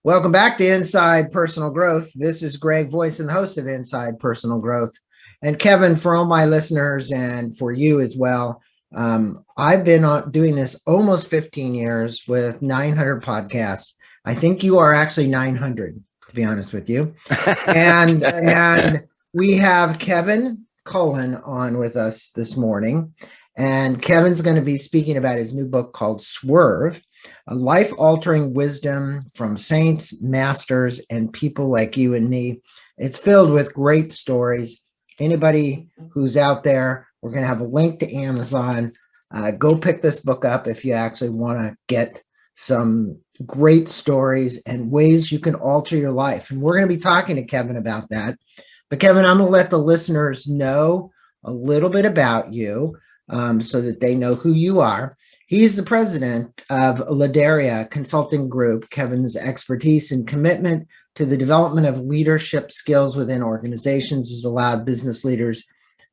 Welcome back to Inside Personal Growth. This is Greg Voice and the host of Inside Personal Growth. And Kevin, for all my listeners and for you as well, I've been doing this almost 15 years with 900 podcasts. I think you are actually 900, to be honest with you. And we have Kevin Cullen on with us this morning. And Kevin's going to be speaking about his new book called Swerve, a life-altering wisdom from saints, masters, and people like you and me. It's filled with great stories. Anybody who's out there, we're going to have a link to Amazon. Go pick this book up if you actually want to get some great stories and ways you can alter your life. And we're going to be talking to Kevin about that. But Kevin, I'm going to let the listeners know a little bit about you so that they know who you are. He's the president of Ladaria Consulting Group. Kevin's expertise and commitment to the development of leadership skills within organizations has allowed business leaders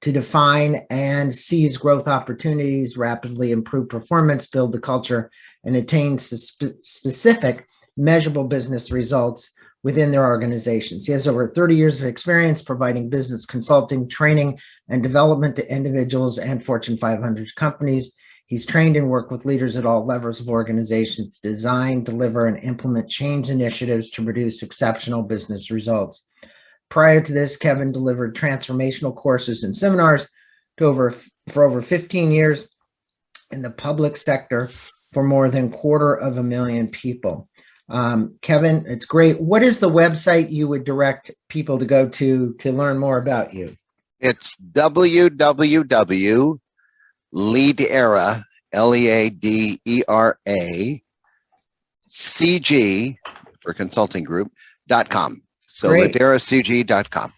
to define and seize growth opportunities, rapidly improve performance, build the culture, and attain specific measurable business results within their organizations. He has over 30 years of experience providing business consulting, training, and development to individuals and Fortune 500 companies. He's trained and worked with leaders at all levels of organizations to design, deliver, and implement change initiatives to produce exceptional business results. Prior to this, Kevin delivered transformational courses and seminars for over 15 years in the public sector for more than 250,000 people. Kevin, it's great. What is the website you would direct people to go to learn more about you? It's www.leadera, Leadera, CG for consulting group.com. So LaderaCG.com.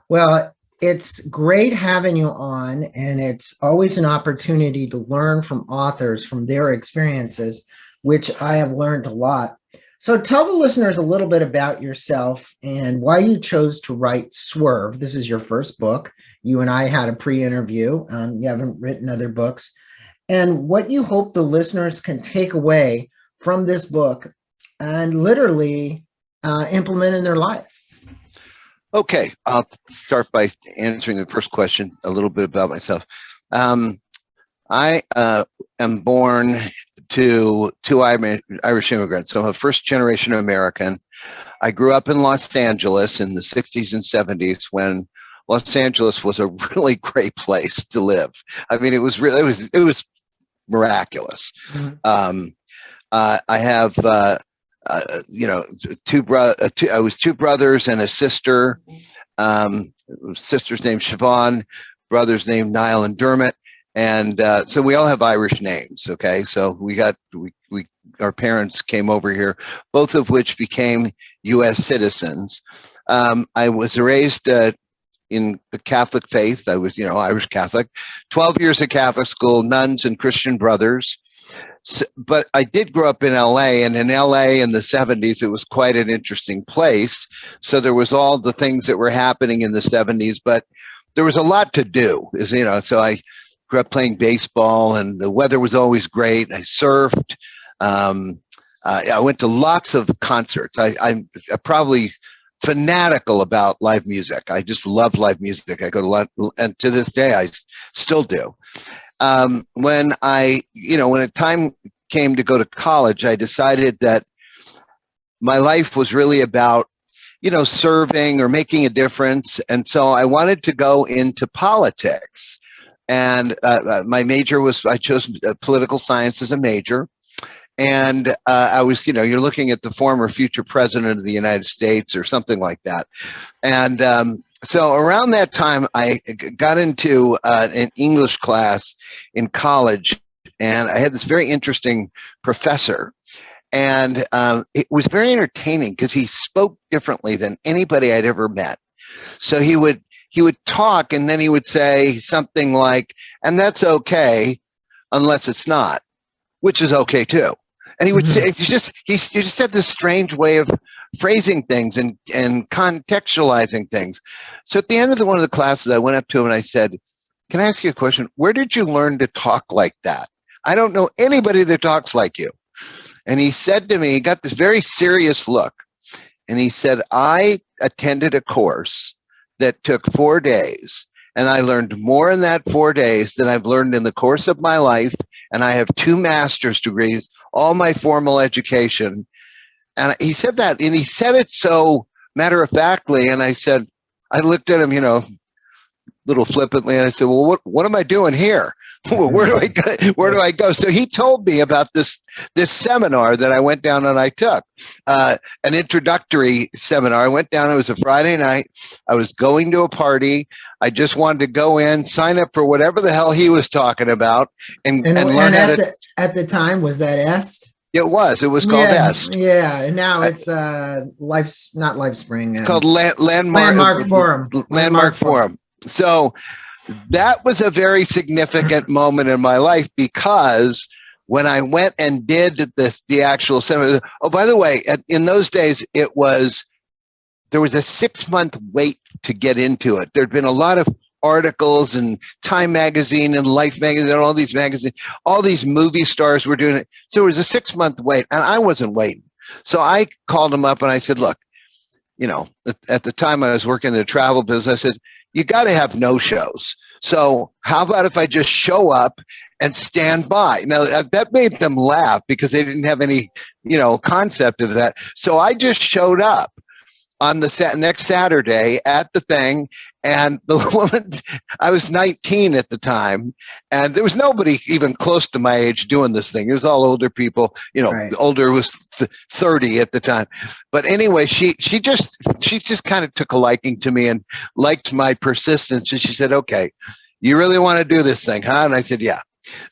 Well, it's great having you on, and it's always an opportunity to learn from authors, from their experiences, which I have learned a lot. So tell the listeners a little bit about yourself and why you chose to write Swerve. This is your first book. You and I had a pre-interview. You haven't written other books. And what you hope the listeners can take away from this book and literally implement in their life. Okay, I'll start by answering the first question, a little bit about myself. I am born to two Irish immigrants, so I'm a first-generation American. I grew up in Los Angeles in the 60s and 70s when Los Angeles was a really great place to live. I mean, it was miraculous. Mm-hmm. I have I was two brothers and a sister. Sister's named Siobhan, brother's named Niall and Dermot, and so we all have Irish names. Okay, so our parents came over here, both of which became U.S. citizens. I was raised in the Catholic faith. I was, Irish Catholic, 12 years at Catholic school, nuns and Christian brothers. So, but I did grow up in LA, and in LA in the 70s, it was quite an interesting place. So there was all the things that were happening in the 70s, but there was a lot to do, so I grew up playing baseball, and the weather was always great. I surfed. I went to lots of concerts. I'm probably fanatical about live music. I just love live music. I go to a lot, and to this day, I still do. When the time came to go to college, I decided that my life was really about, serving or making a difference. And so I wanted to go into politics. And my major I chose political science as a major. And I was, you're looking at the former future president of the United States or something like that. And so around that time, I got into an English class in college, and I had this very interesting professor. And it was very entertaining because he spoke differently than anybody I'd ever met. So he would talk, and then he would say something like, "And that's okay, unless it's not," which is okay too. And he would say, he just had this strange way of phrasing things and contextualizing things. So at the end of one of the classes, I went up to him and I said, "Can I ask you a question? Where did you learn to talk like that? I don't know anybody that talks like you." And he said to me, he got this very serious look. And he said, I attended a course that took 4 days, and I learned more in that 4 days than I've learned in the course of my life. And I have 2 master's degrees, all my formal education. And he said that, and he said it so matter of factly. And I said, I looked at him, little flippantly, and I said, well, what am I doing here? Where do I go? Where do I go? So he told me about this seminar that I went down and I took, an introductory seminar. I went down. It was a Friday night. I was going to a party. I just wanted to go in, sign up for whatever the hell he was talking about, and learn how to. At the time, was that EST? It was called EST. Yeah, and now it's not LifeSpring. It's called Landmark Forum. Landmark Forum. So that was a very significant moment in my life, because when I went and did the actual seminar. Oh, by the way, in those days, there was a 6-month wait to get into it. There'd been a lot of articles and Time Magazine and Life Magazine and all these magazines, all these movie stars were doing it. So it was a 6-month wait, and I wasn't waiting. So I called him up and I said, look, at the time I was working in the travel business, I said, you got to have no-shows. So how about if I just show up and stand by? Now that made them laugh because they didn't have any, concept of that. So I just showed up on the next Saturday at the thing. And the woman, I was 19 at the time, and there was nobody even close to my age doing this thing. It was all older people, Right. The older was 30 at the time. But anyway, she just kind of took a liking to me and liked my persistence. And she said, okay, you really want to do this thing, huh? And I said, yeah.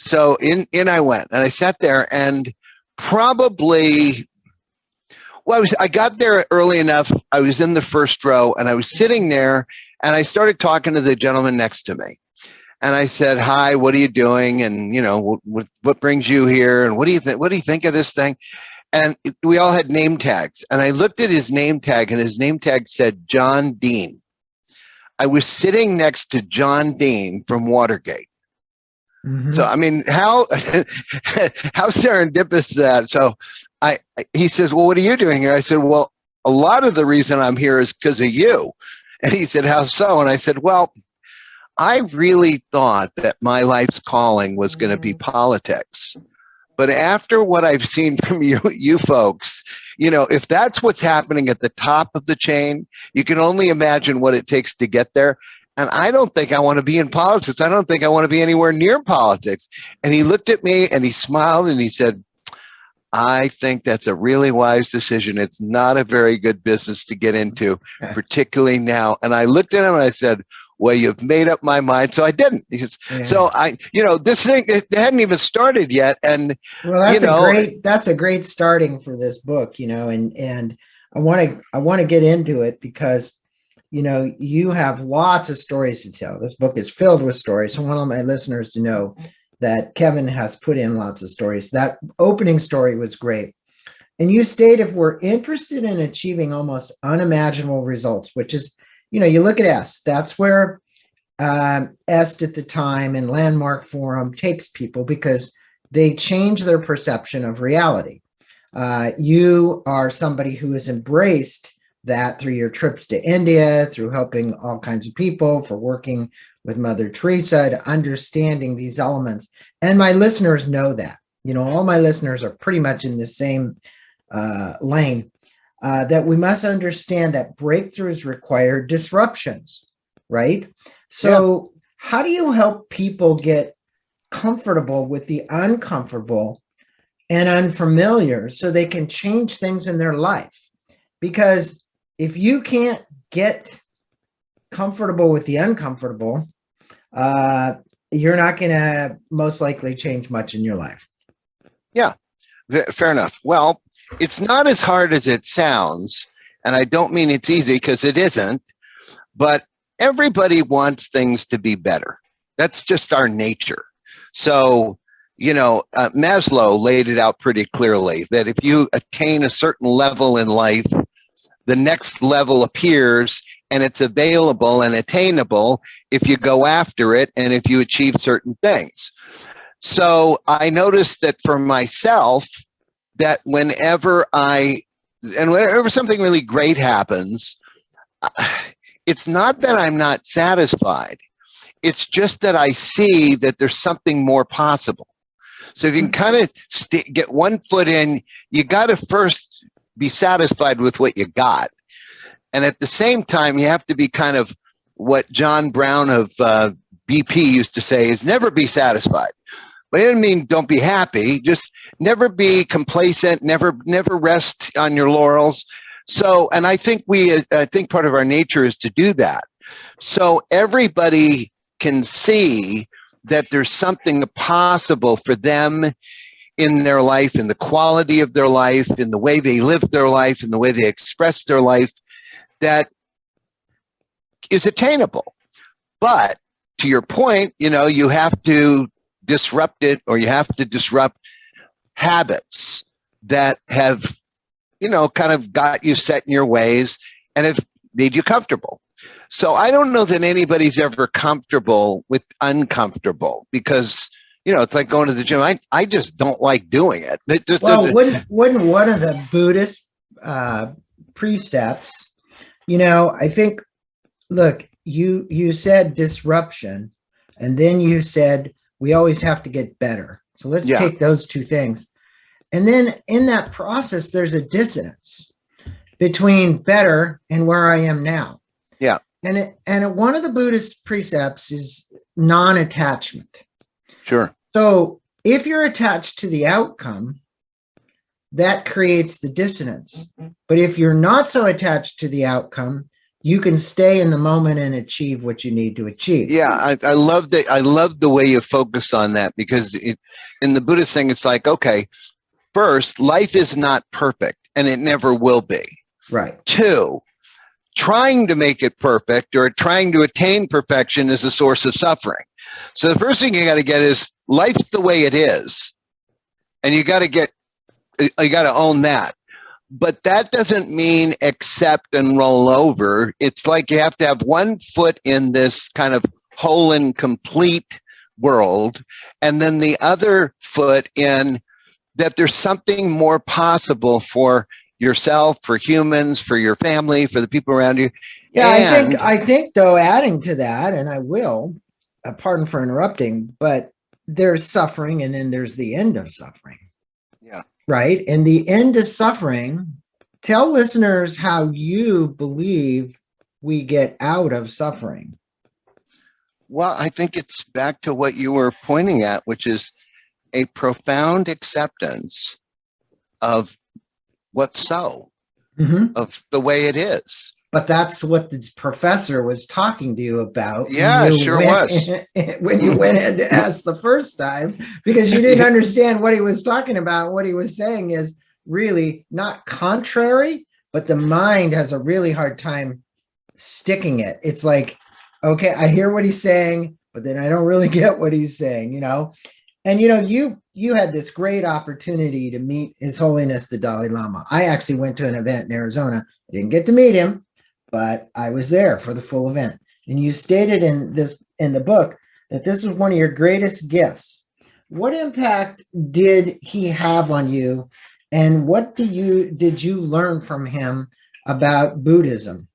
So in I went, and I sat there, and probably, well, I got there early enough. I was in the first row, and I was sitting there, and I started talking to the gentleman next to me. And I said, hi, what are you doing? And, what brings you here? And what do you think? What do you think of this thing? And we all had name tags. And I looked at his name tag, and his name tag said John Dean. I was sitting next to John Dean from Watergate. Mhm. So, I mean, how serendipitous is that? So he says, well, what are you doing here? I said, well, a lot of the reason I'm here is because of you. And he said, how so? And I said, well, I really thought that my life's calling was going to be politics. But after what I've seen from you folks, if that's what's happening at the top of the chain, you can only imagine what it takes to get there. And I don't think I want to be in politics. I don't think I want to be anywhere near politics. And he looked at me and he smiled and he said, I think that's a really wise decision. It's not a very good business to get into, particularly now. And I looked at him and I said, well, you've made up my mind. So I didn't. Yeah. So this thing, it hadn't even started yet. And well, that's a great starting for this book, and I want to get into it because, you have lots of stories to tell. This book is filled with stories. So I want all my listeners to know that Kevin has put in lots of stories. That opening story was great. And you state, if we're interested in achieving almost unimaginable results, which is, you look at EST, that's where EST at the time and Landmark Forum takes people because they change their perception of reality. You are somebody who has embraced that through your trips to India, through helping all kinds of people, for working with Mother Teresa, to understanding these elements. And my listeners know that. All my listeners are pretty much in the same lane, that we must understand that breakthroughs require disruptions, right? So how do you help people get comfortable with the uncomfortable and unfamiliar so they can change things in their life? Because if you can't get comfortable with the uncomfortable, you're not going to most likely change much in your life. Yeah, fair enough. Well, it's not as hard as it sounds, and I don't mean it's easy because it isn't, but everybody wants things to be better. That's just our nature. So, Maslow laid it out pretty clearly that if you attain a certain level in life, the next level appears, and it's available and attainable if you go after it and if you achieve certain things. So I noticed that for myself, that whenever I and whenever something really great happens, it's not that I'm not satisfied. It's just that I see that there's something more possible. So if you can kind of get one foot in, you got to first be satisfied with what you got. And at the same time, you have to be kind of what John Brown of BP used to say is never be satisfied. But it doesn't mean don't be happy. Just never be complacent. Never rest on your laurels. So, and I think part of our nature is to do that. So everybody can see that there's something possible for them in their life, in the quality of their life, in the way they live their life, in the way they express their life, that is attainable. But to your point, you have to disrupt it, or you have to disrupt habits that have, kind of got you set in your ways and have made you comfortable. So I don't know that anybody's ever comfortable with uncomfortable, because, it's like going to the gym. I just don't like doing it. Wouldn't one of the Buddhist precepts, I think, look, you said disruption, and then you said we always have to get better. So let's take those two things. And then in that process, there's a dissonance between better and where I am now. Yeah. And one of the Buddhist precepts is non-attachment. Sure. So if you're attached to the outcome, that creates the dissonance. But if you're not so attached to the outcome, you can stay in the moment and achieve what you need to achieve. Yeah, I love that. I love the way you focus on that, because in the Buddhist thing, it's like, okay, first, life is not perfect, and it never will be. Right. 2, trying to make it perfect or trying to attain perfection is a source of suffering. So the first thing you got to get is life's the way it is, and you got to own that. But that doesn't mean accept and roll over. It's like you have to have one foot in this kind of whole and complete world, and then the other foot in that there's something more possible for yourself, for humans, for your family, for the people around you. Yeah, I think though, adding to that, and I will, pardon for interrupting, but there's suffering, and then there's the end of suffering. Yeah. Right. And the end of suffering, tell listeners how you believe we get out of suffering. Well, I think it's back to what you were pointing at, which is a profound acceptance of what's so, of the way it is. But that's what this professor was talking to you about. Yeah, it sure was. When you went in to ask the first time, because you didn't understand what he was talking about. What he was saying is really not contrary, but the mind has a really hard time sticking it. It's like, okay, I hear what he's saying, but then I don't really get what he's saying, And, you had this great opportunity to meet His Holiness the Dalai Lama. I actually went to an event in Arizona. I didn't get to meet him, but I was there for the full event. And you stated in the book that this was one of your greatest gifts. What impact did he have on you, and what did you learn from him about Buddhism?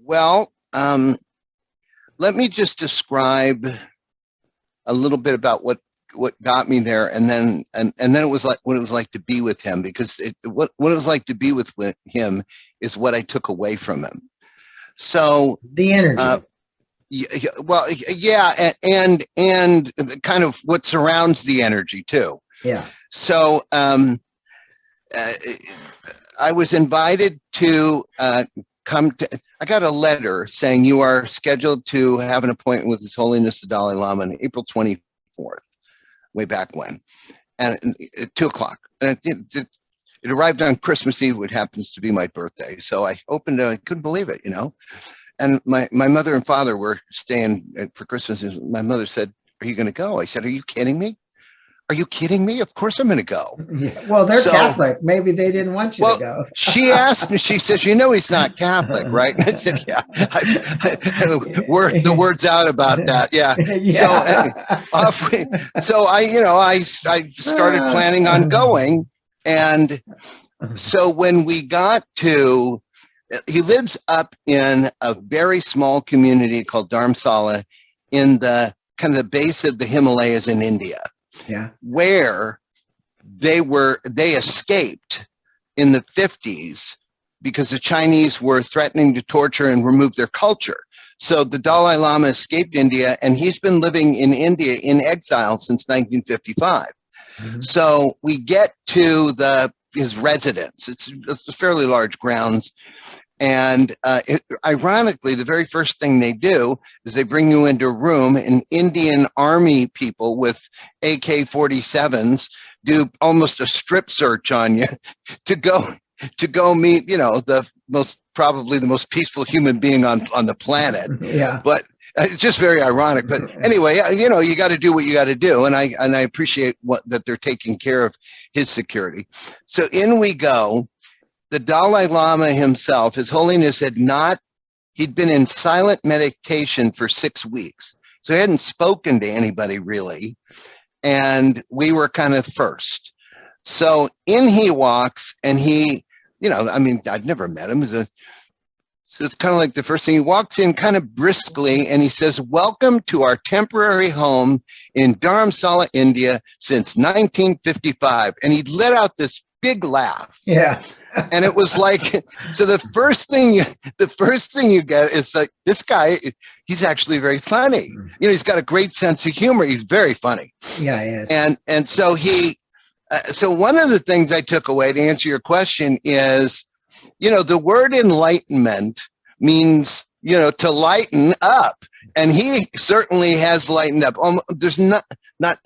Well, let me just describe a little bit about what got me there, and then it was like what it was like to be with him, because what it was like to be with him is what I took away from him. So the energy. And kind of what surrounds the energy too. Yeah. So I was invited to come to. I got a letter saying you are scheduled to have an appointment with His Holiness the Dalai Lama on April 24th, way back when, and at 2:00. And it arrived on Christmas Eve, which happens to be my birthday. So I opened it. I couldn't believe it, And my mother and father were staying for Christmas. My mother said, "Are you going to go?" I said, "Are you kidding me? Are you kidding me? Of course I'm going to go." Yeah. Well, they're Catholic. Maybe they didn't want you to go. She asked me, she says, he's not Catholic, right? And I said, yeah. The word's out about that. Yeah. So I started planning on going. And So when we got to, he lives up in a very small community called Dharamsala in the kind of the base of the Himalayas in India, Yeah. where they escaped in the 50s because the Chinese were threatening to torture and remove their culture. So the Dalai Lama escaped India, and he's been living in India in exile since 1955. Mhm. So we get to his residence. It's fairly large grounds. And ironically, the very first thing they do is they bring you into a room, and Indian army people with AK-47s do almost a strip search on you to go meet, probably the most peaceful human being on the planet. Yeah. But it's just very ironic. But anyway, you got to do what you got to do, and I appreciate that they're taking care of his security. So in we go. The Dalai Lama himself, His Holiness, he'd been in silent meditation for 6 weeks. So he hadn't spoken to anybody really. And we were kind of first. So in he walks, and I'd never met him. So it's kind of like the first thing, he walks in kind of briskly, and he says, "Welcome to our temporary home in Dharamsala, India since 1955. And he let out this big laugh. Yeah. And it was like, so the first thing you get is like, this guy, he's actually very funny. He's got a great sense of humor. He's very funny. Yeah, he is. And so so one of the things I took away to answer your question is, the word enlightenment means, to lighten up. And he certainly has lightened up. There's not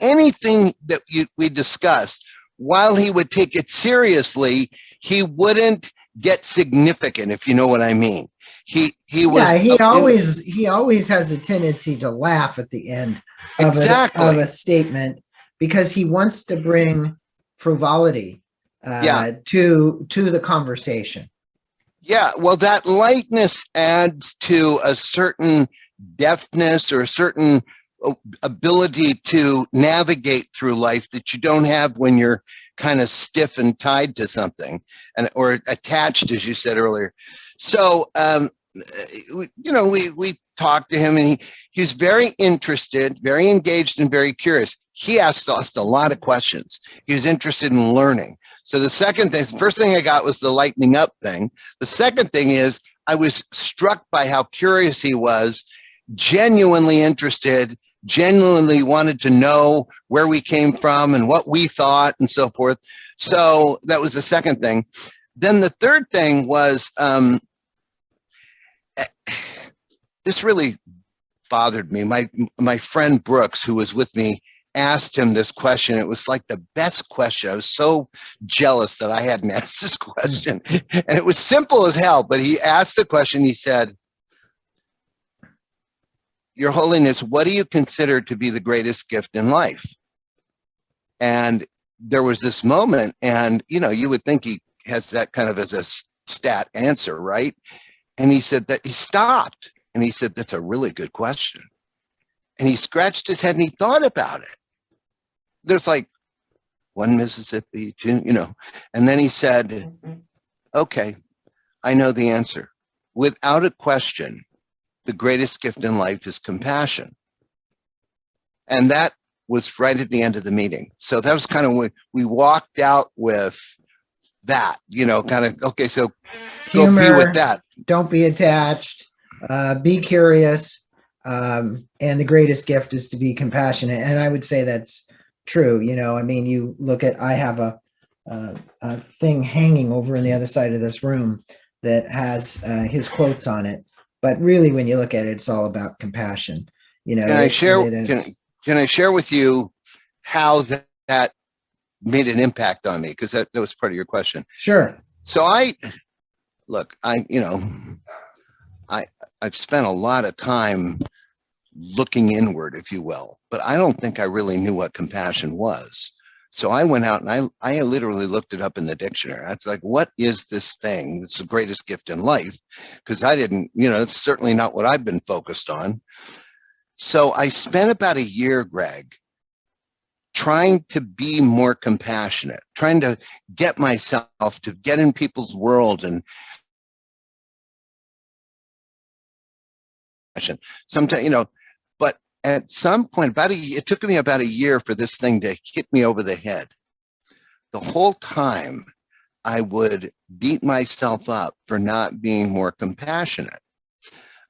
anything that we discussed. While he would take it seriously, he wouldn't get significant, if you know what I mean. He always has a tendency to laugh at the end of a statement, because he wants to bring frivolity to the conversation. Yeah, well, that lightness adds to a certain deftness or a certain ability to navigate through life that you don't have when you're kind of stiff and tied to something, or attached, as you said earlier. So we talked to him, and he's very interested, very engaged, and very curious. He asked us a lot of questions. He was interested in learning. So the first thing I got was the lightening up thing. The second thing is, I was struck by how curious he was, genuinely interested, genuinely wanted to know where we came from and what we thought and so forth. So that was the second thing. Then the third thing was, this really bothered me. My friend Brooks, who was with me, asked him this question. It was like the best question. I was so jealous that I hadn't asked this question. And it was simple as hell, but he asked the question. He said, "Your Holiness, what do you consider to be the greatest gift in life?" And there was this moment, and you would think he has that kind of as a stat answer, right? And he said that he stopped, and he said, "That's a really good question." And he scratched his head and he thought about it. There's like one Mississippi, two, and then he said, "Okay, I know the answer. Without a question, the greatest gift in life is compassion." And that was right at the end of the meeting. So that was kind of when we walked out with that, kind of, okay, so Humor, go be with that. Don't be attached, be curious, and the greatest gift is to be compassionate. And I would say that's true. You look at, I have a thing hanging over in the other side of this room that has his quotes on it. But really, when you look at it, it's all about compassion. Can I share with you how that made an impact on me? Because that was part of your question. Sure. So I've spent a lot of time looking inward, if you will, but I don't think I really knew what compassion was. So I went out and I literally looked it up in the dictionary. I was like, what is this thing? It's the greatest gift in life. Because I didn't, it's certainly not what I've been focused on. So I spent about a year, Greg, trying to be more compassionate, trying to get myself to get in people's world. And sometimes, but at some point, it took me about a year for this thing to hit me over the head. The whole time I would beat myself up for not being more compassionate.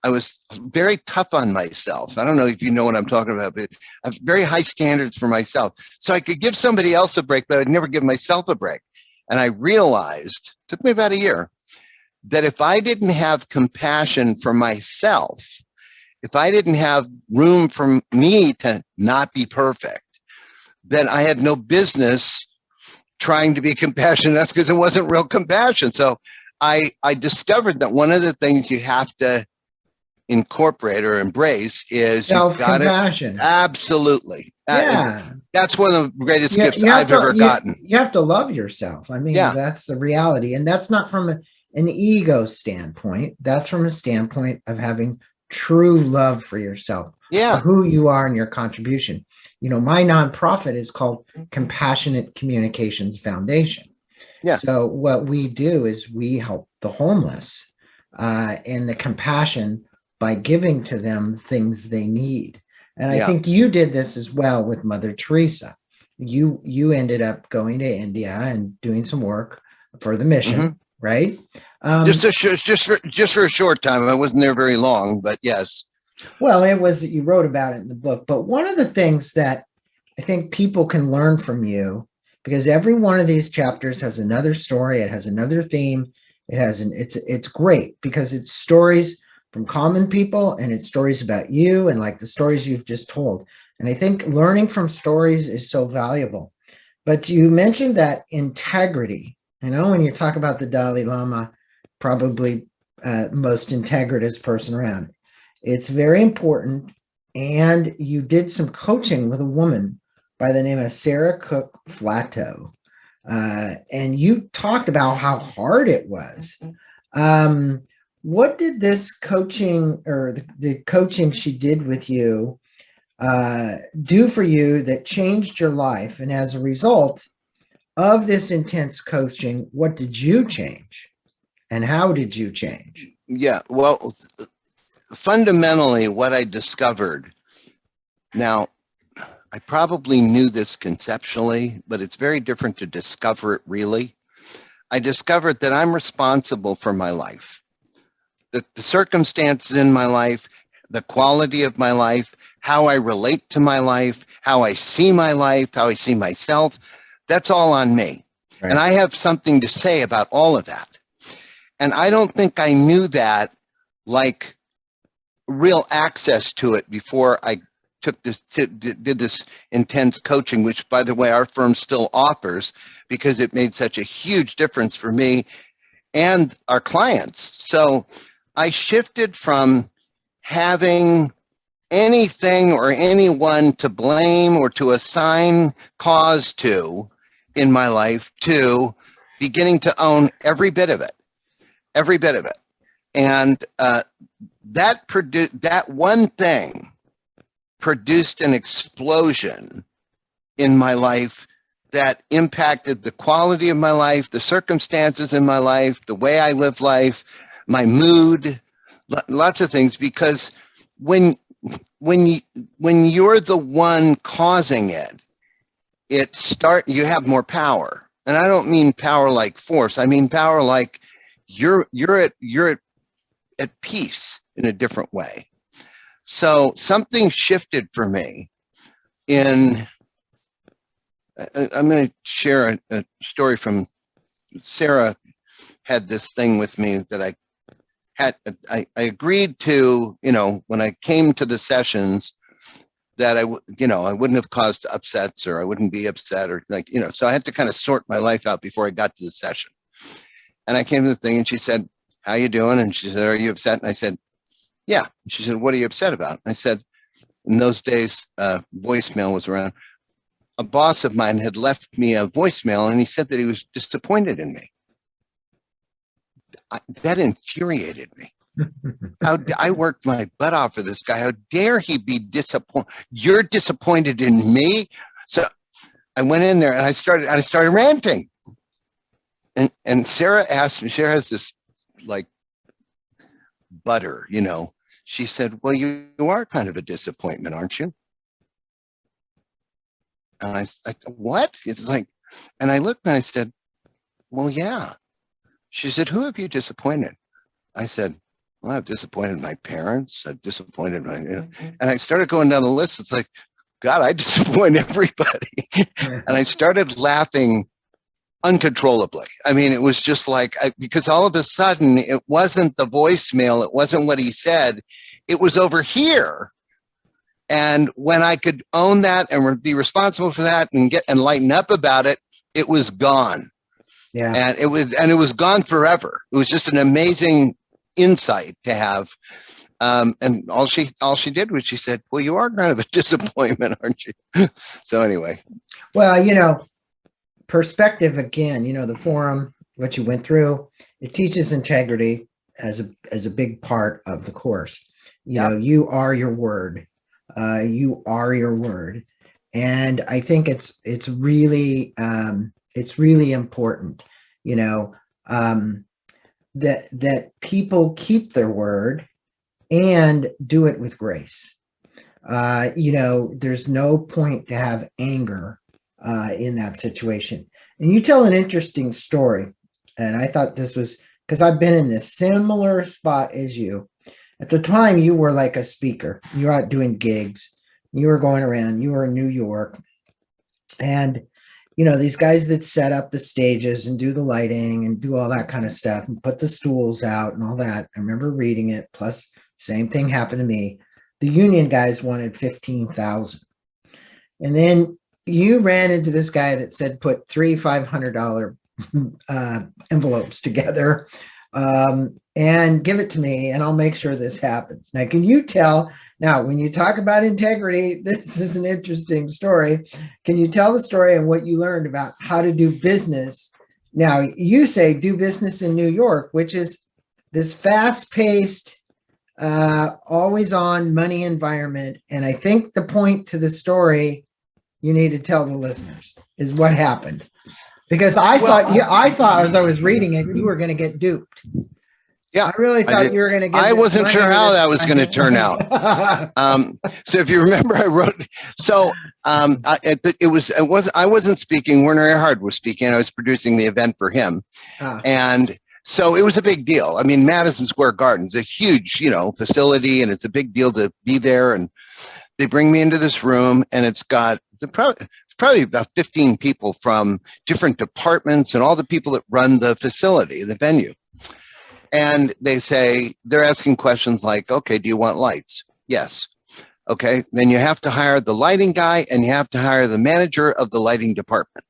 I was very tough on myself. I don't know if you know what I'm talking about, but I have very high standards for myself. So I could give somebody else a break, but I'd never give myself a break. And I realized, it took me about a year, that if I didn't have compassion for myself, if I didn't have room for me to not be perfect, then I had no business trying to be compassionate. That's because it wasn't real compassion. So I discovered that one of the things you have to incorporate or embrace is self-compassion. Absolutely. Yeah. That's one of the greatest gifts I've ever gotten. You have to love yourself. I mean, that's the reality. And that's not from an ego standpoint. That's from a standpoint of having true love for yourself, for who you are and your contribution. My nonprofit is called Compassionate Communications Foundation. Yeah. So what we do is we help the homeless and the compassion by giving to them things they need. And I think you did this as well with Mother Teresa. You ended up going to India and doing some work for the mission, right? Just for a short time. I wasn't there very long, but yes. Well, you wrote about it in the book. But one of the things that I think people can learn from you, because every one of these chapters has another story, it has another theme, it's great because it's stories from common people, and it's stories about you and like the stories you've just told. And I think learning from stories is so valuable. But you mentioned that integrity, when you talk about the Dalai Lama, probably most integritous person around, it's very important. And you did some coaching with a woman by the name of Sarah Cook Flatto. And you talked about how hard it was. What did this coaching or the coaching she did with you do for you that changed your life? And as a result of this intense coaching, what did you change? And how did you change? Yeah, well, fundamentally, what I discovered, now, I probably knew this conceptually, but it's very different to discover it really. I discovered that I'm responsible for my life. The circumstances in my life, the quality of my life, how I relate to my life, how I see my life, how I see myself, that's all on me. Right. And I have something to say about all of that. And I don't think I knew that, like real access to it before I did this intense coaching, which, by the way, our firm still offers because it made such a huge difference for me and our clients. So I shifted from having anything or anyone to blame or to assign cause to in my life to beginning to own every bit of it. And that one thing produced an explosion in my life that impacted the quality of my life, the circumstances in my life, the way I live life, my mood, lots of things. Because when you're the one causing it, you have more power. And I don't mean power like force. I mean power like you're at peace in a different way. So something shifted for me I'm going to share a story from Sarah. Had this thing with me that I agreed to, when I came to the sessions, that I wouldn't have caused upsets, or I wouldn't be upset, or so I had to kind of sort my life out before I got to the session. And I came to the thing and she said, "How you doing?" And she said, "Are you upset?" And I said, "Yeah." And she said, "What are you upset about?" And I said, in those days, voicemail was around. A boss of mine had left me a voicemail and he said that he was disappointed in me. That infuriated me. I worked my butt off for this guy. How dare he be disappointed? You're disappointed in me? So I went in there and I started ranting. And Sarah asked me, Sarah has this like butter, you know. She said, well, you are kind of a disappointment, aren't you? And I what? It's like, and I looked and I said, well, yeah. She said, who have you disappointed? I said, well, I've disappointed my parents. I've disappointed my, you know. And I started going down the list. It's like, God, I disappoint everybody. And I started laughing uncontrollably. I mean, it was just like, because all of a sudden it wasn't the voicemail. It wasn't what he said. It was over here. And when I could own that and be responsible for that and lighten up about it, it was gone. Yeah. And it was gone forever. It was just an amazing insight to have. And all she did was she said, well, you are kind of a disappointment, aren't you? So anyway. Well, you know, perspective again, you know, the forum, what you went through, it teaches integrity as a big part of the course. You know, you are your word. You are your word. And I think it's really important, you know, that people keep their word and do it with grace. You know, there's no point to have anger in that situation. And you tell an interesting story. And I thought this was because I've been in this similar spot as you. At the time, you were like a speaker. You were out doing gigs. You were going around. You were in New York. And, you know, these guys that set up the stages and do the lighting and do all that kind of stuff and put the stools out and all that. I remember reading it. Plus, same thing happened to me. The union guys wanted 15,000. And then you ran into this guy that said, put three $500 envelopes together and give it to me and I'll make sure this happens. Now, can you tell, now when you talk about integrity, this is an interesting story. Can you tell the story and what you learned about how to do business? Now, you say do business in New York, which is this fast-paced, always on money environment. And I think the point to the story you need to tell the listeners is what happened. Because I thought as I was reading it, you were going to get duped. Yeah, I really thought you were going to get. I wasn't sure how that was going to turn out. So if you remember, I wrote. So I wasn't speaking. Werner Erhard was speaking. I was producing the event for him, and so it was a big deal. I mean, Madison Square Garden's a huge, you know, facility, and it's a big deal to be there. And they bring me into this room, and it's got probably about 15 people from different departments and all the people that run the facility, the venue. And they're asking questions like, okay, do you want lights? Yes. Okay, then you have to hire the lighting guy and you have to hire the manager of the lighting department.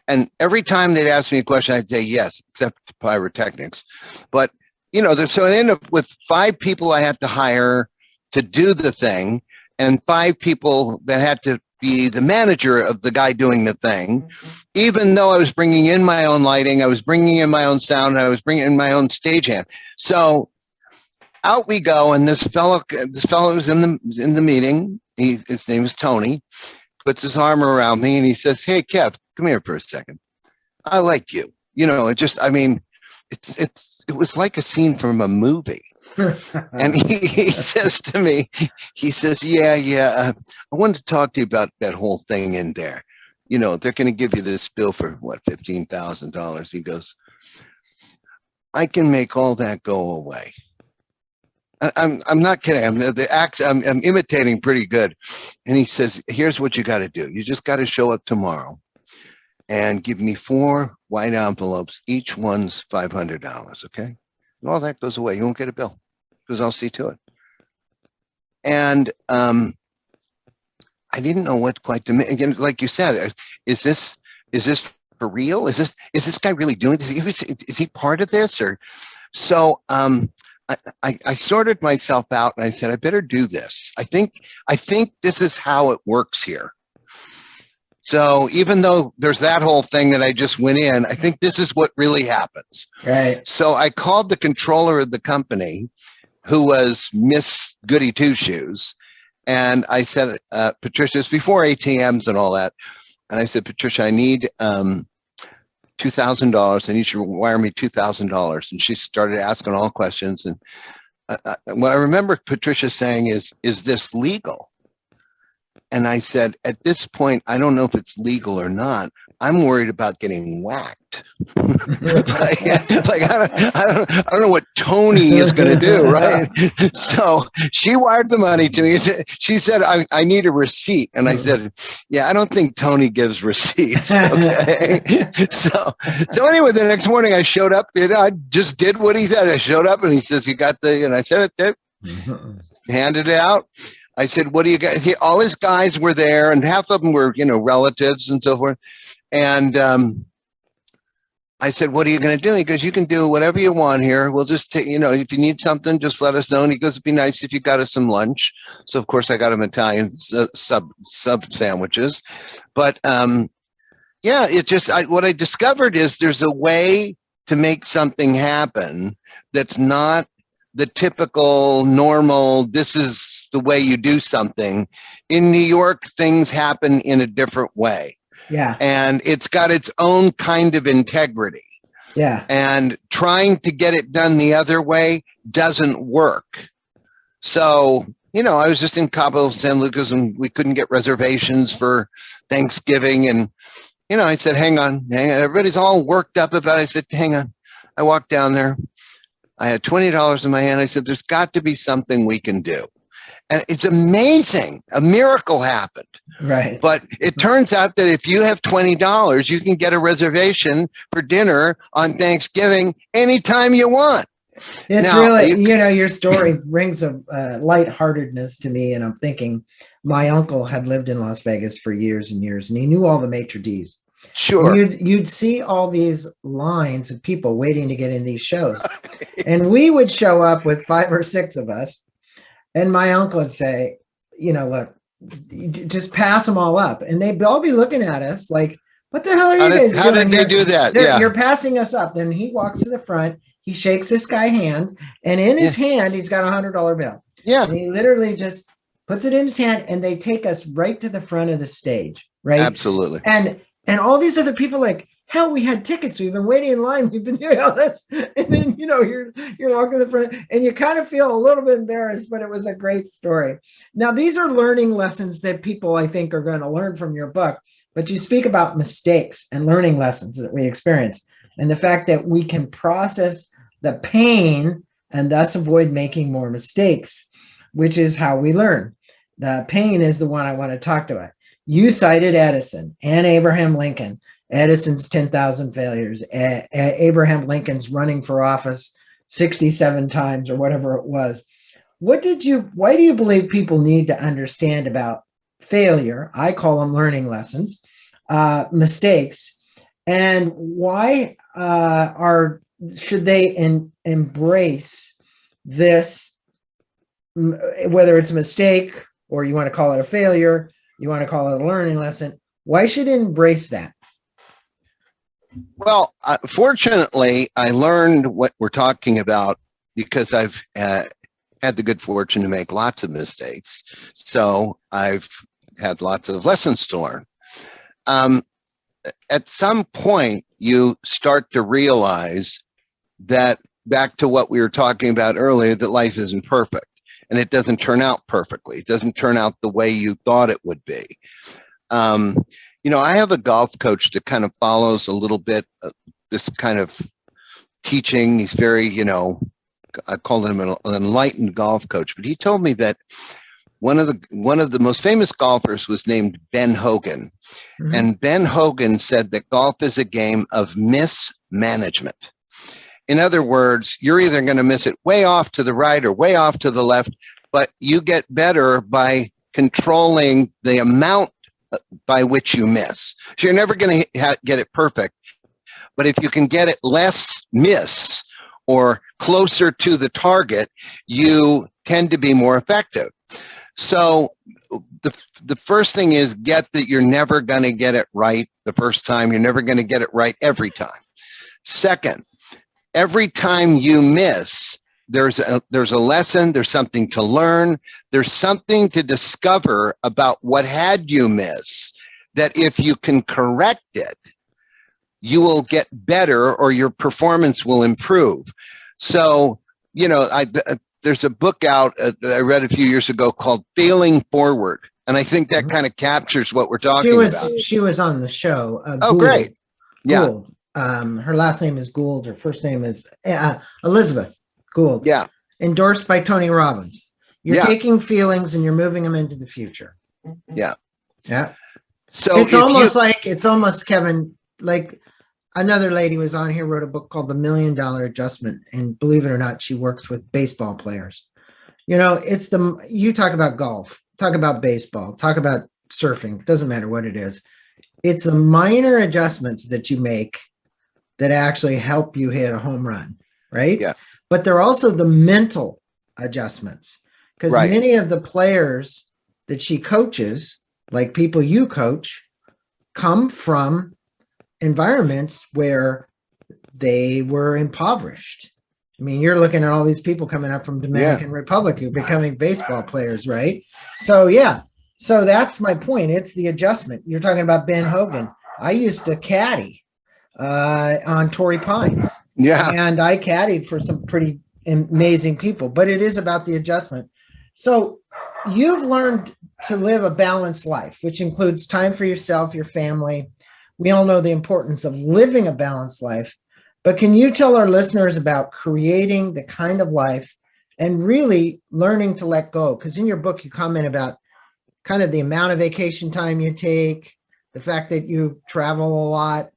And every time they'd ask me a question, I'd say yes, except pyrotechnics. But, you know, so I ended up with 5 people I had to hire to do the thing and 5 people that had to be the manager of the guy doing the thing. Even though I was bringing in my own lighting, I was bringing in my own sound, I was bringing in my own stagehand. So out we go, and this fellow was in the meeting. His name is Tony. Puts his arm around me and he says, "Hey, Kev, come here for a second. I like you." You know, it was like a scene from a movie. And he says to me, he says, I wanted to talk to you about that whole thing in there. You know, they're going to give you this bill for what, $15,000. He goes, I can make all that go away. I'm not kidding. I'm imitating pretty good. And he says, here's what you got to do. You just got to show up tomorrow and give me 4 white envelopes. Each one's $500. Okay. And all that goes away. You won't get a bill because I'll see to it. And I didn't know what quite to make. Again, like you said, is this for real? Is this guy really doing this? Is he part of this? Or so I sorted myself out and I said, I better do this. I think this is how it works here. So even though there's that whole thing that I just went in, I think this is what really happens. Right. So I called the controller of the company, who was Miss Goody Two Shoes. And I said, Patricia, it's before ATMs and all that. And I said, Patricia, I need $2,000. I need you to wire me $2,000. And she started asking all questions. And what I remember Patricia saying is this legal? And I said, at this point, I don't know if it's legal or not. I'm worried about getting whacked. I don't know what Tony is going to do, right? So she wired the money to me. She said, I need a receipt. And I said, yeah, I don't think Tony gives receipts. Okay. So anyway, the next morning I showed up, I just did what he said. I showed up and he says, you got and I said it, handed it out. I said, what do you guys, all his guys were there and half of them were, relatives and so forth. And I said, what are you going to do? He goes, you can do whatever you want here. We'll just take, if you need something, just let us know. And he goes, it'd be nice if you got us some lunch. So of course I got him Italian sub sandwiches. But yeah, what I discovered is there's a way to make something happen that's not the typical normal, this is the way you do something. In New York, things happen in a different way. Yeah. And it's got its own kind of integrity. Yeah. And trying to get it done the other way doesn't work. So, I was just in Cabo San Lucas and we couldn't get reservations for Thanksgiving. And, I said, hang on. Everybody's all worked up about it. I said, hang on. I walked down there. I had $20 in my hand. I said, there's got to be something we can do. And it's amazing. A miracle happened. Right. But it turns out that if you have $20, you can get a reservation for dinner on Thanksgiving anytime you want. It's now, really, your story brings a lightheartedness to me. And I'm thinking my uncle had lived in Las Vegas for years and years, and he knew all the maitre d's. Sure. You'd see all these lines of people waiting to get in these shows. And we would show up with 5 or 6 of us. And my uncle would say, look, just pass them all up. And they'd all be looking at us like, what the hell are you guys doing? How did they do that? Yeah. You're passing us up. Then he walks to the front. He shakes this guy's hand. And in his hand, he's got a $100 bill. Yeah. And he literally just puts it in his hand. And they take us right to the front of the stage. Right. Absolutely. And all these other people like, hell, we had tickets. We've been waiting in line. We've been doing all this. And then, you're walking to the front and you kind of feel a little bit embarrassed, but it was a great story. Now, these are learning lessons that people, I think, are going to learn from your book, but you speak about mistakes and learning lessons that we experience and the fact that we can process the pain and thus avoid making more mistakes, which is how we learn. The pain is the one I want to talk about. You cited Edison and Abraham Lincoln. Edison's 10,000 failures, Abraham Lincoln's running for office 67 times or whatever it was. Why do you believe people need to understand about failure? I call them learning lessons, mistakes, and why should they embrace this, whether it's a mistake or you want to call it a failure, you want to call it a learning lesson. Why should it embrace that? Well, fortunately, I learned what we're talking about because I've had the good fortune to make lots of mistakes. So I've had lots of lessons to learn. At some point, you start to realize that, back to what we were talking about earlier, that life isn't perfect and it doesn't turn out perfectly. It doesn't turn out the way you thought it would be. I have a golf coach that kind of follows a little bit this kind of teaching. He's very, I call him an enlightened golf coach, but he told me that one of the most famous golfers was named Ben Hogan. Mm-hmm. And Ben Hogan said that golf is a game of mismanagement. In other words, you're either going to miss it way off to the right or way off to the left, but you get better by controlling the amount by which you miss. So you're never going to get it perfect. But if you can get it less miss or closer to the target, you tend to be more effective. So the first thing is get that you're never going to get it right the first time. You're never going to get it right every time. Second, every time you miss, there's a lesson, there's something to learn, there's something to discover about what had you miss that if you can correct it, you will get better or your performance will improve. So, you know, there's a book out that I read a few years ago called Failing Forward. And I think that kind of captures what we're talking about. She was on the show. Oh, Gould, great. Yeah. Gould. Her last name is Gould. Her first name is Elizabeth Gould. Yeah. Endorsed by Tony Robbins. You're Yeah. taking feelings and you're moving them into the future. Yeah. Yeah. So it's almost Kevin, like another lady was on here, wrote a book called The $1 Million Adjustment. And believe it or not, she works with baseball players. You know, you talk about golf, talk about baseball, talk about surfing, doesn't matter what it is. It's the minor adjustments that you make that actually help you hit a home run, right? Yeah. But they're also the mental adjustments, because many of the players that she coaches, like people you coach, come from environments where they were impoverished. I mean, you're looking at all these people coming up from Dominican Republic who are becoming baseball players, right? So, yeah. So that's my point. It's the adjustment. You're talking about Ben Hogan. I used to caddy on Torrey Pines. Yeah. And I caddied for some pretty amazing people, but it is about the adjustment. So you've learned to live a balanced life, which includes time for yourself, your family. We all know the importance of living a balanced life, but can you tell our listeners about creating the kind of life and really learning to let go? Because in your book, you comment about kind of the amount of vacation time you take, the fact that you travel a lot.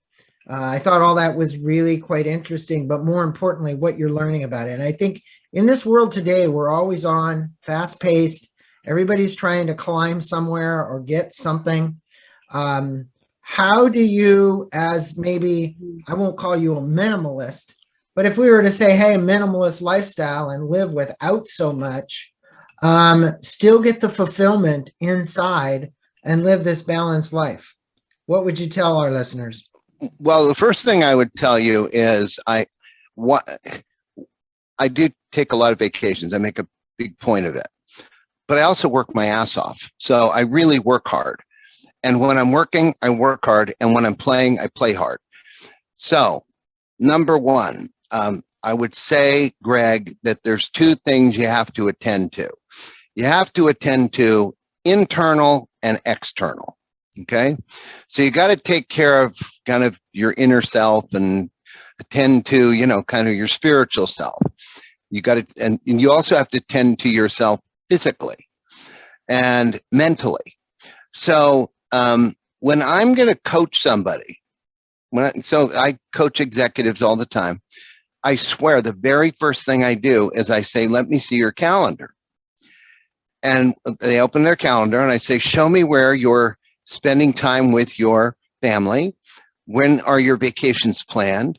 I thought all that was really quite interesting, but more importantly, what you're learning about it. And I think in this world today, we're always on, fast paced. Everybody's trying to climb somewhere or get something. How do you, as maybe, I won't call you a minimalist, but if we were to say, hey, minimalist lifestyle and live without so much, still get the fulfillment inside and live this balanced life, what would you tell our listeners? Well, the first thing I would tell you is I do take a lot of vacations. I make a big point of it, but I also work my ass off. So I really work hard. And when I'm working, I work hard. And when I'm playing, I play hard. So number one, I would say, Greg, that there's two things you have to attend to. You have to attend to internal and external. Okay. So you got to take care of kind of your inner self and attend to, you know, kind of your spiritual self. You got to, and you also have to tend to yourself physically and mentally. So when I'm going to coach somebody, so I coach executives all the time, I swear the very first thing I do is I say, let me see your calendar. And they open their calendar and I say, show me where you're spending time with your family. When are your vacations planned?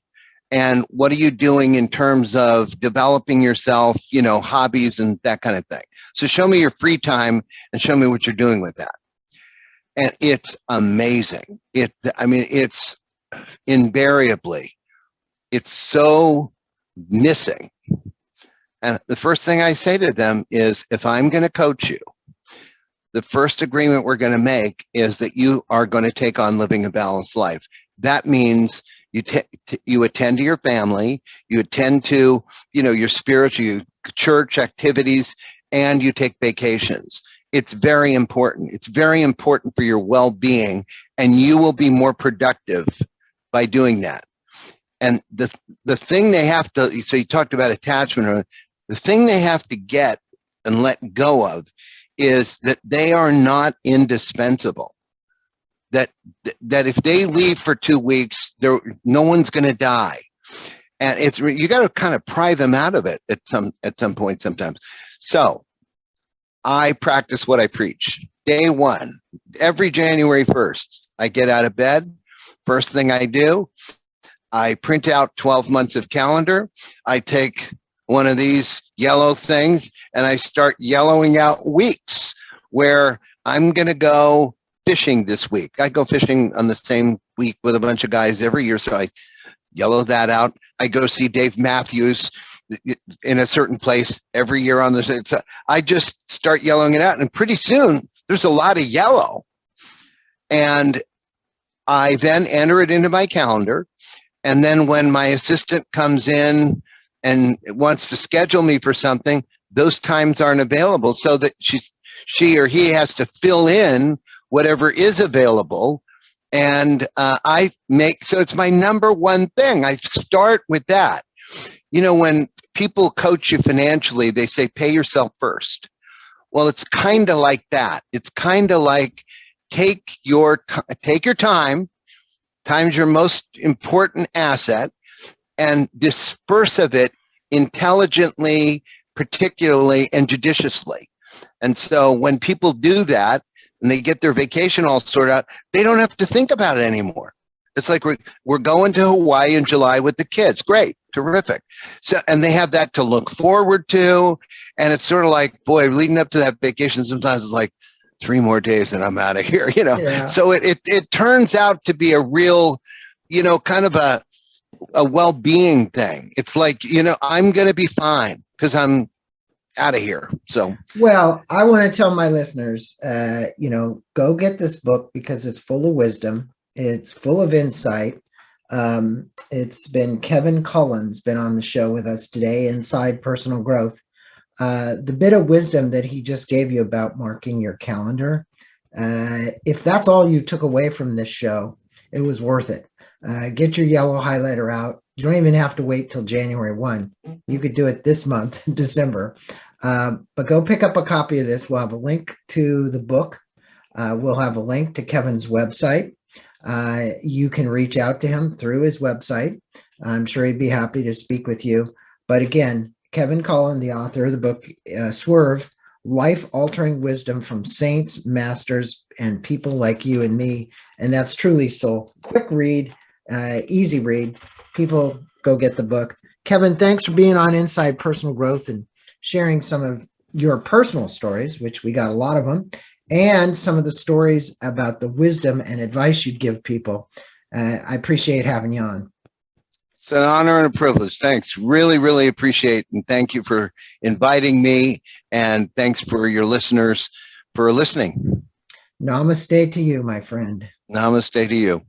And what are you doing in terms of developing yourself, you know, hobbies and that kind of thing? So show me your free time and show me what you're doing with that. And it's amazing. It's invariably, it's so missing. And the first thing I say to them is, if I'm going to coach you, the first agreement we're going to make is that you are going to take on living a balanced life. That means you attend to your family, you attend to, you know, your spiritual church activities, and you take vacations. It's very important. It's very important for your well-being, and you will be more productive by doing that. And the thing they have to, so you talked about attachment, the thing they have to get and let go of is that they are not indispensable. That if they leave for 2 weeks, no one's going to die, and you got to kind of pry them out of it at some point sometimes. So I practice what I preach. Day one, every January 1st, I get out of bed. First thing I do, I print out 12 months of calendar. I take one of these yellow things and I start yellowing out weeks where I'm going to go fishing this week. I go fishing on the same week with a bunch of guys every year. So I yellow that out. I go see Dave Matthews in a certain place every year on this. I just start yellowing it out. And pretty soon there's a lot of yellow. And I then enter it into my calendar. And then when my assistant comes in and wants to schedule me for something, those times aren't available, so that she or he has to fill in whatever is available. And so it's my number one thing. I start with that. You know, when people coach you financially, they say, pay yourself first. Well, it's kind of like that. It's kind of like take your time. Time's your most important asset, and disperse of it intelligently, particularly, and judiciously. And so when people do that and they get their vacation all sorted out, they don't have to think about it anymore. It's like we're going to Hawaii in July with the kids. Great, terrific. So, and they have that to look forward to. And it's sort of like, boy, leading up to that vacation, sometimes it's like 3 more days and I'm out of here, you know. Yeah. So it turns out to be a real, you know, kind of a well-being thing. It's like, you know, I'm going to be fine because I'm out of here. So, well, I want to tell my listeners, you know, go get this book because it's full of wisdom. It's full of insight. It's been Kevin Cullen's been on the show with us today, Inside Personal Growth. The bit of wisdom that he just gave you about marking your calendar, if that's all you took away from this show, it was worth it. Get your yellow highlighter out. You don't even have to wait till January 1. You could do it this month, December. But go pick up a copy of this. We'll have a link to the book. We'll have a link to Kevin's website. You can reach out to him through his website. I'm sure he'd be happy to speak with you. But again, Kevin Cullen, the author of the book, Swerve, Life-Altering Wisdom from Saints, Masters, and People Like You and Me. And that's truly so. Quick read, easy read. People go get the book. Kevin, thanks for being on Inside Personal Growth and sharing some of your personal stories, which we got a lot of them, and some of the stories about the wisdom and advice you'd give people. I appreciate having you on. It's an honor and a privilege. Thanks. Really, really appreciate, and thank you for inviting me, and thanks for your listeners for listening. Namaste to you, my friend. Namaste to you.